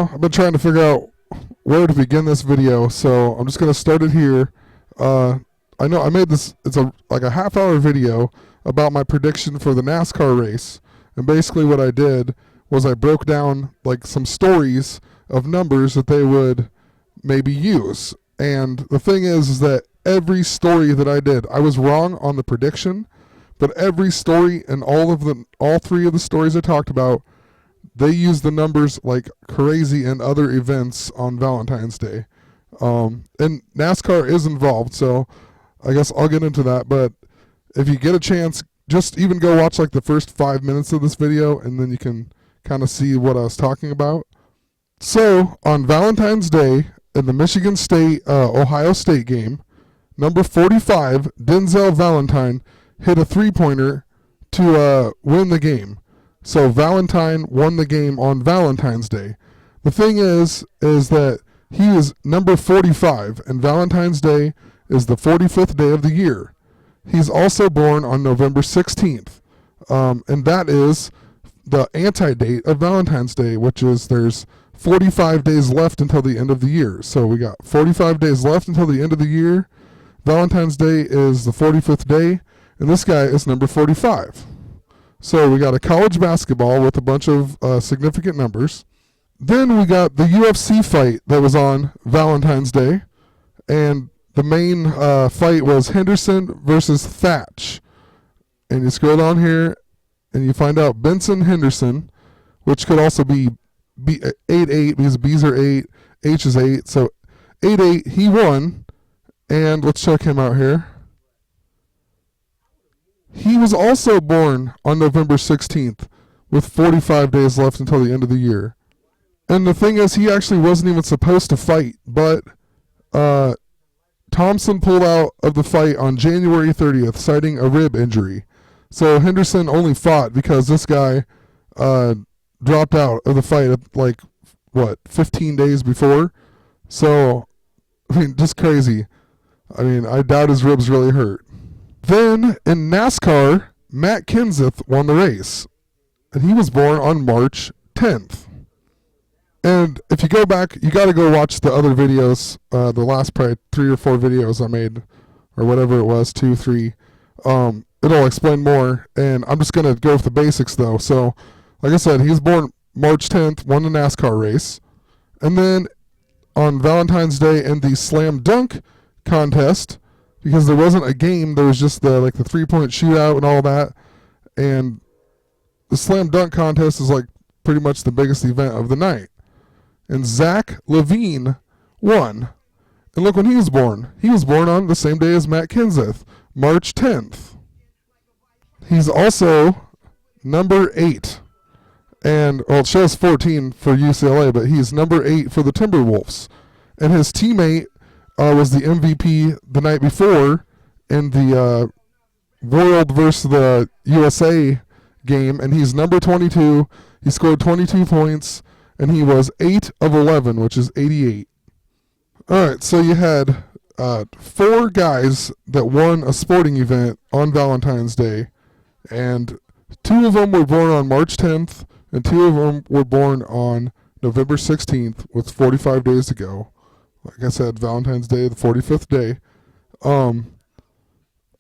now I've been trying to figure out where to begin this video, so I'm just going to start it here. I know I made this, it's like a half-hour video about my prediction for the NASCAR race, and basically what I did was I broke down like some stories of numbers that they would maybe use. And the thing is that every story that I did, I was wrong on the prediction, but every story and all three of the stories I talked about, they use the numbers like crazy in other events on Valentine's Day. And NASCAR is involved, so I guess I'll get into that. But if you get a chance, just even go watch like the first 5 minutes of this video, and then you can kind of see what I was talking about. So on Valentine's Day in the Michigan State Ohio State game, number 45 Denzel Valentine hit a three-pointer to win the game. So Valentine won the game on Valentine's Day. The thing is that he is number 45, and Valentine's Day is the 45th day of the year. He's also born on November 16th, and that is the anti-date of Valentine's Day, which is there's 45 days left until the end of the year. So we got 45 days left until the end of the year. Valentine's Day is the 45th day, and this guy is number 45. So we got a college basketball with a bunch of significant numbers. Then we got the UFC fight that was on Valentine's Day, and the main fight was Henderson versus Thatch. And you scroll down here, and you find out Benson Henderson, which could also be 8-8 because B's are 8, H is 8. So 8-8, he won. And let's check him out here. He was also born on November 16th with 45 days left until the end of the year. And the thing is, he actually wasn't even supposed to fight, but Thompson pulled out of the fight on January 30th, citing a rib injury. So Henderson only fought because this guy dropped out of the fight like, 15 days before? So, I mean, just crazy. I mean, I doubt his ribs really hurt. Then, in NASCAR, Matt Kenseth won the race, and he was born on March 10th. And if you go back, you got to go watch the other videos, the last probably 3 or 4 videos I made, or whatever it was, 2, 3. It'll explain more, and I'm just going to go with the basics, though. So, like I said, he was born March 10th, won the NASCAR race. And then on Valentine's Day in the slam dunk contest, because there wasn't a game, there was just the three-point shootout and all that. And the slam dunk contest is like pretty much the biggest event of the night. And Zach Levine won. And look when he was born. He was born on the same day as Matt Kenseth, March 10th. He's also number 8. And, well, it shows 14 for UCLA, but he's number 8 for the Timberwolves. And his teammate was the MVP the night before in the World versus the USA game, and he's number 22. He scored 22 points, and he was 8 of 11, which is 88. All right, so you had 4 guys that won a sporting event on Valentine's Day, and 2 of them were born on March 10th, and 2 of them were born on November 16th, with 45 days to go. Like I said, Valentine's Day, the 45th day.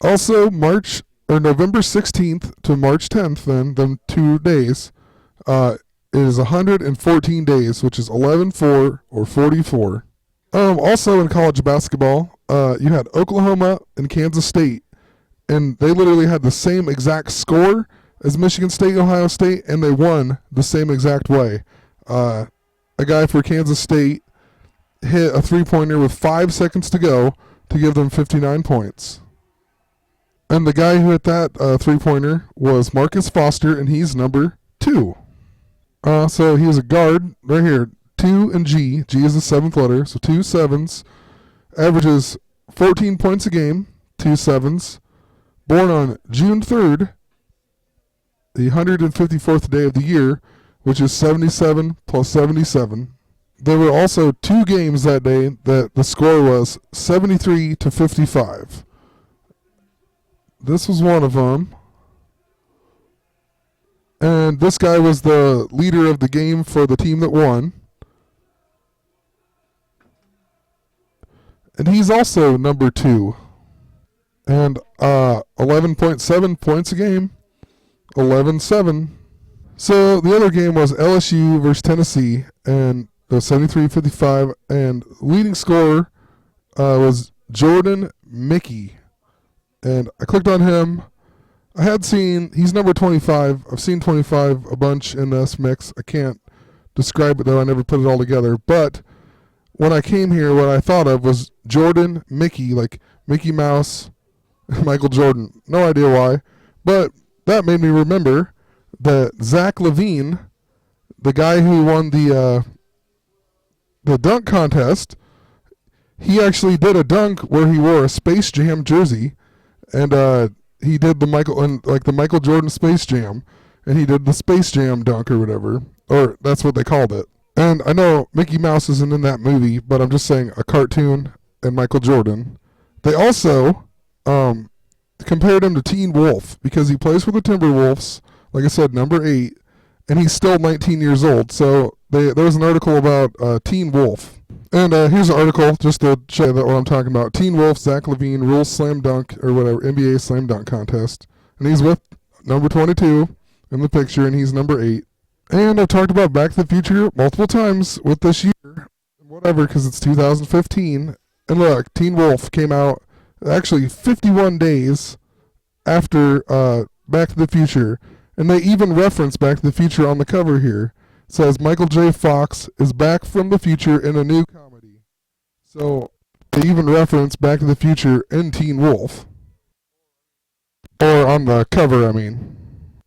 Also, November 16th to March 10th, then, them 2 days, is 114 days, which is 11-4 or 44. Also in college basketball, you had Oklahoma and Kansas State, and they literally had the same exact score as Michigan State, Ohio State, and they won the same exact way. A guy for Kansas State hit a three-pointer with 5 seconds to go to give them 59 points. And the guy who hit that three-pointer was Marcus Foster, and he's number 2. So he was a guard right here, 2 and G. G is the 7th letter, so 2 sevens. Averages 14 points a game, 2 sevens. Born on June 3rd, the 154th day of the year, which is 77 plus 77. There were also 2 games that day that the score was 73 to 55. This was one of them. And this guy was the leader of the game for the team that won. and he's also number 2. And 11.7 points a game, 11-7. So the other game was LSU versus Tennessee, and it was 73-55, and leading scorer was Jordan Mickey. And I clicked on him. He's number 25. I've seen 25 a bunch in this mix. I can't describe it though, I never put it all together. But when I came here, what I thought of was Jordan Mickey, like Mickey Mouse, Michael Jordan. No idea why. But that made me remember that Zach LaVine, the guy who won the dunk contest, he actually did a dunk where he wore a Space Jam jersey, and he did the Michael Jordan Space Jam, and he did the Space Jam dunk or whatever, or that's what they called it. And I know Mickey Mouse isn't in that movie, but I'm just saying a cartoon and Michael Jordan. They also compared him to Teen Wolf because he plays for the Timberwolves, like I said, number 8, and he's still 19 years old. So there was an article about Teen Wolf. And here's an article just to show you that what I'm talking about. Teen Wolf, Zach LaVine, rules slam dunk, or whatever, NBA slam dunk contest. And he's with number 22 in the picture, and he's number 8. And I've talked about Back to the Future multiple times with this year, whatever, because it's 2015. And look, Teen Wolf came out actually 51 days after Back to the Future. And they even reference Back to the Future on the cover here. It says Michael J. Fox is back from the future in a new comedy. So they even reference Back to the Future in Teen Wolf. Or on the cover, I mean.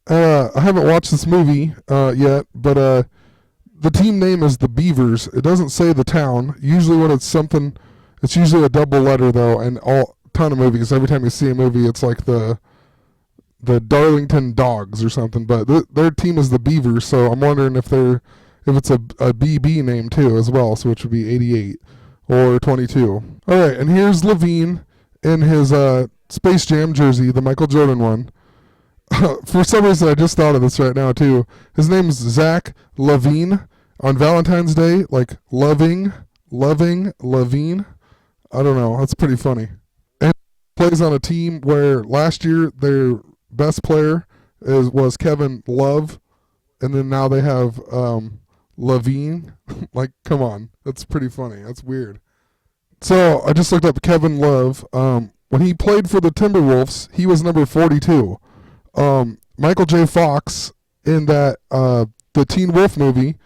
I haven't watched this movie yet, but the team name is the Beavers. It doesn't say the town. Usually when it's something, it's usually a double letter though, and ton of movies. Every time you see a movie, it's like the Darlington Dogs or something, but their team is the Beavers, so I'm wondering if it's a BB name too as well, so which would be 88 or 22. All right, and here's LaVine in his Space Jam jersey, the Michael Jordan one. For some reason, I just thought of this right now too. His name is Zach LaVine. On Valentine's Day, like loving LaVine. I don't know. That's pretty funny. And he plays on a team where last year their best player was Kevin Love, and then now they have LaVine. Like, come on, that's pretty funny. That's weird. So I just looked up Kevin Love. When he played for the Timberwolves, he was number 42. Michael J. Fox in that the Teen Wolf movie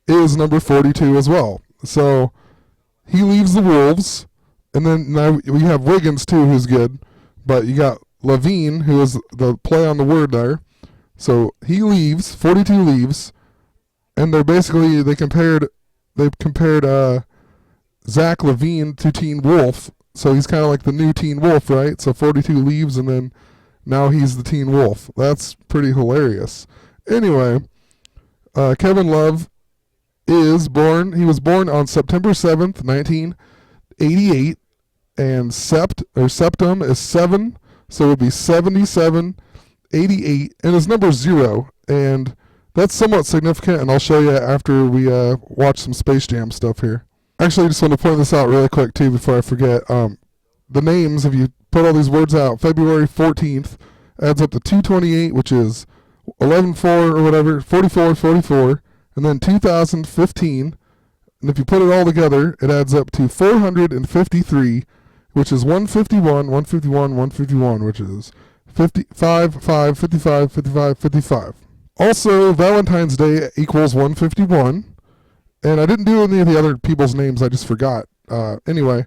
is number 42 as well. So he leaves the Wolves, and then now we have Wiggins too, who's good, but you got LaVine, who is the play on the word there. So he leaves, 42 leaves, and they compared Zach LaVine to Teen Wolf. So he's kind of like the new Teen Wolf, right? So 42 leaves, and then now he's the Teen Wolf. That's pretty hilarious. Anyway, Kevin Love he was born on September 7th, 1988, and septum is 7, so it would be 77, 88, and his number 0, and that's somewhat significant, and I'll show you after we watch some Space Jam stuff here. Actually, I just want to point this out really quick, too, before I forget. The names, if you put all these words out, February 14th adds up to 228, which is 11-4 or whatever, 44, and then 2015, and if you put it all together, it adds up to 453, which is 151, 151, which is 55, 55. Also, Valentine's Day equals 151, and I didn't do any of the other people's names, I just forgot. Anyway,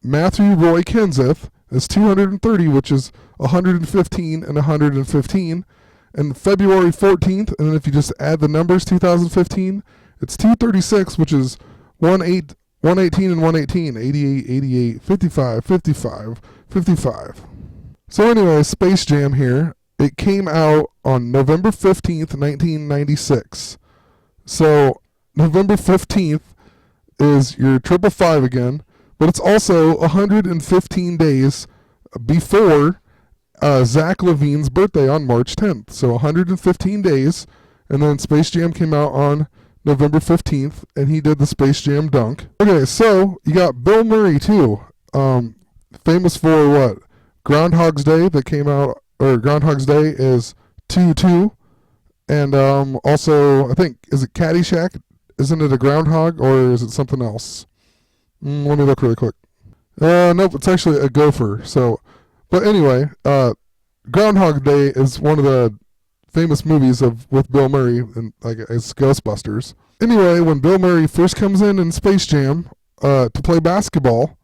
Matthew Roy Kenseth is 230, which is 115 and 115. And February 14th, and then if you just add the numbers, 2015, it's 236, which is 118 and 118, 88, 55. So anyway, Space Jam here. It came out on November 15th, 1996. So November 15th is your 555 again, but it's also 115 days before Zach LaVine's birthday on March 10th. So 115 days, and then Space Jam came out on November 15th, and he did the Space Jam dunk. Okay, so you got Bill Murray too, famous for what? Groundhog's Day that came out, or Groundhog's Day is 2-2, and also I think, is it Caddyshack? Isn't it a groundhog or is it something else? Let me look really quick. Nope, it's actually a gopher. So, but anyway, Groundhog Day is one of the famous movies with Bill Murray, and like it's Ghostbusters. Anyway, when Bill Murray first comes in Space Jam to play basketball,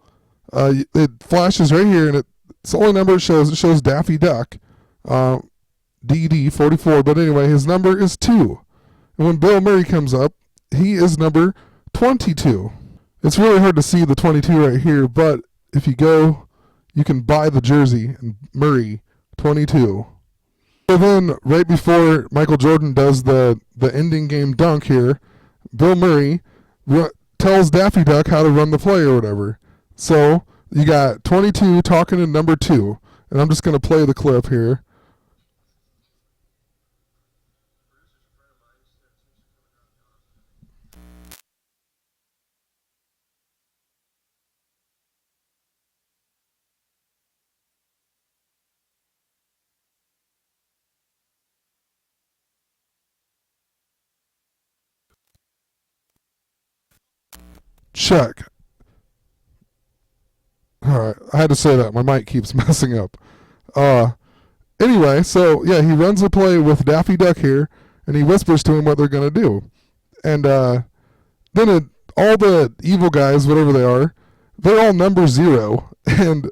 it flashes right here, and it's the only number it shows. It shows Daffy Duck, DD 44. But anyway, his number is 2. And when Bill Murray comes up, he is number 22. It's really hard to see the 22 right here, but if you go, you can buy the jersey, and Murray 22. So then, right before Michael Jordan does the ending game dunk here, Bill Murray tells Daffy Duck how to run the play or whatever. So you got 22 talking to number 2, and I'm just going to play the clip here. Check. All right, I had to say that. My mic keeps messing up. Anyway, so yeah, he runs the play with Daffy Duck here, and he whispers to him what they're gonna do, and then all the evil guys, whatever they are, they're all number 0, and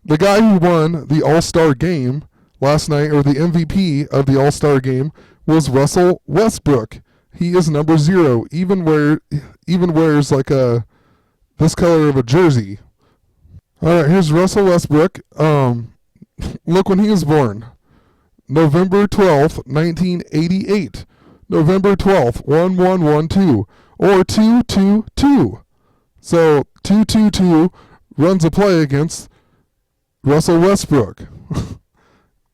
the guy who won the All-Star game last night, or the MVP of the All-Star game, was Russell Westbrook. He is number 0, even wears like this color of a jersey. All right, here's Russell Westbrook. Look when he was born. November 12th, 1988. November 12th, 1112, or 222. So 222 runs a play against Russell Westbrook.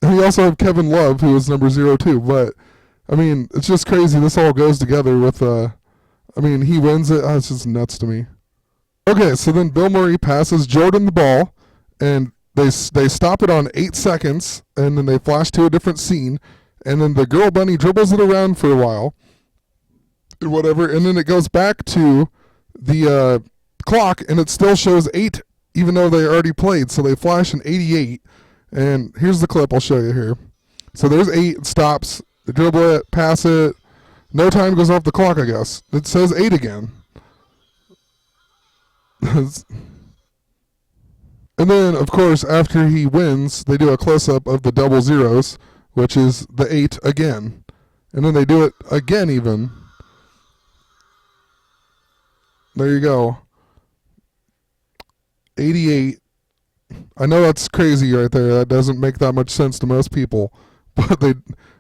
And we also have Kevin Love, who is number 0 too. But I mean, it's just crazy. This all goes together with. I mean, he wins it. It's just nuts to me. Okay, so then Bill Murray passes Jordan the ball, and they stop it on 8 seconds, and then they flash to a different scene, and then the girl bunny dribbles it around for a while, and whatever, and then it goes back to the clock, and it still shows 8, even though they already played. So they flash an 88, and here's the clip I'll show you here. So there's 8, it stops, they dribble it, pass it, no time goes off the clock, I guess. It says 8 again. And then, of course, after he wins, they do a close-up of the double zeros, which is the 8 again. And then they do it again even. There you go. 88. I know that's crazy right there. That doesn't make that much sense to most people. But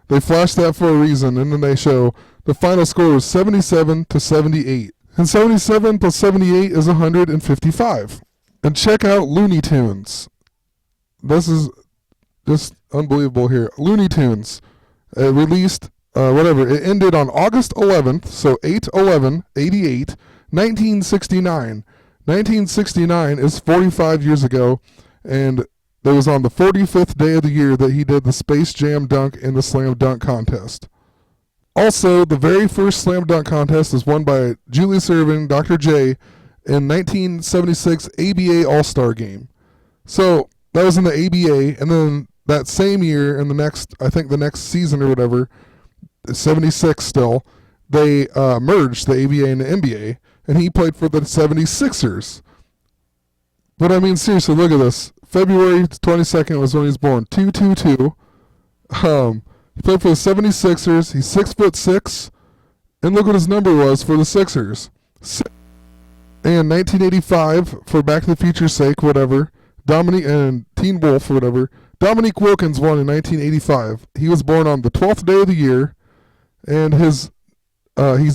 they flash that for a reason, and then they show the final score was 77-78. And 77 plus 78 is 155. And check out Looney Tunes. This is just unbelievable here. Looney Tunes released, it ended on August 11th, so 8/11/88, 1969. 1969 is 45 years ago, and it was on the 45th day of the year that he did the Space Jam dunk in the Slam Dunk Contest. Also, the very first Slam Dunk Contest was won by Julius Erving, Dr. J, in 1976 ABA All-Star Game. So that was in the ABA, and then that same year, in the next season or whatever, 76 still, they merged the ABA and the NBA, and he played for the 76ers. But I mean, seriously, look at this. February 22nd was when he was born. 222. He played for the 76ers. He's 6'6", and look what his number was for the Sixers. And 1985, for Back to the Future's sake, whatever, Dominique and Teen Wolf or whatever, Dominique Wilkins won in 1985. He was born on the 12th day of the year, and he's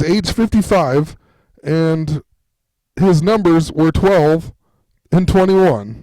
age 55, and his numbers were 12 and 21.